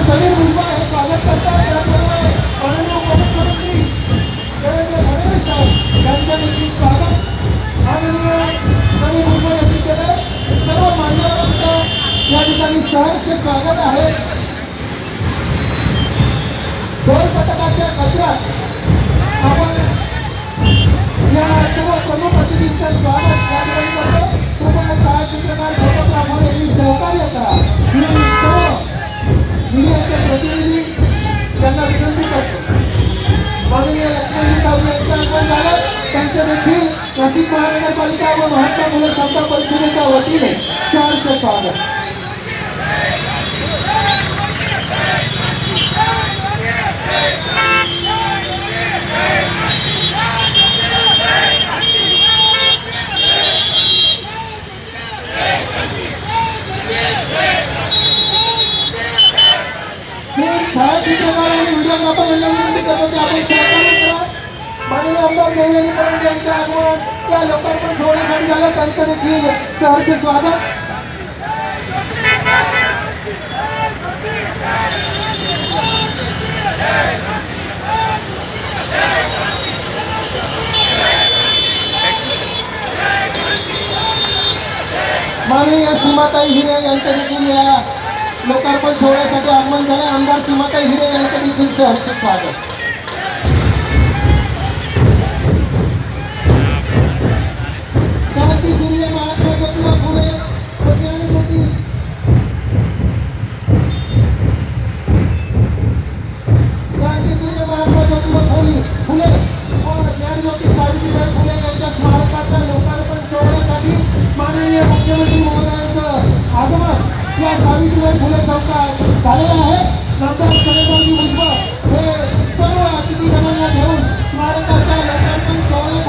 समीर भुजबळ हे स्वागत करतात. त्याचबरोबर माननीय उपमुख्यमंत्री देवेंद्र फडणवीस साहेब यांचं देखील स्वागत माननीय समीर भुजबळ यांनी केलं. सर्व मान्यवरांचं या ठिकाणी सहर्ष स्वागत आहे. ढोल पथकाच्या गजरात आपण या सर्व प्रमुख अतिथींचं स्वागत या ठिकाणी करतो. कृपया छायाचित्रकार फोटोग्राफर यांनी सहकार्य करा. मीडियाचे प्रतिनिधी यांना विनंती करतो. माननीय लक्ष्मणजी सावंत यांचं आगमन झालं. त्यांचं देखील नाशिक महानगरपालिका व महात्मा फुले समता परिषदेच्या वतीने सहर्ष स्वागत. छायाचित्रकार आणि व्हिडिओग्राफर यांना विनंती करतो की आपण सहकार्य करा. माननीय आमदार देवेंद्र फडणवीस यांचे आगमन या लोकार्पण सोहळ्यासाठी झालं. त्यांचं देखील सहर्ष स्वागत. माननीय सीमाताई हिरे यांचं देखील या लोकार्पण सोहळ्यासाठी आगमन झाले. आमदार सीमाताई हिरे यांचं देखील सहर्ष स्वागत. क्रांतीसूर्य महात्मा ज्योतिबा फुले ज्ञानज्योती क्रांतीसूर्य महात्मा ज्योतिबा फुले व ज्ञानज्योती सावित्रीबाई फुले यांच्या स्मारकाच्या लोकार्पण सोहळ्यासाठी माननीय मुख्यमंत्री महोदयांचं आगमन या सावित्रीबाई फुले चौकात झालेलं आहे. नंतर शरदरावजी भुजबळ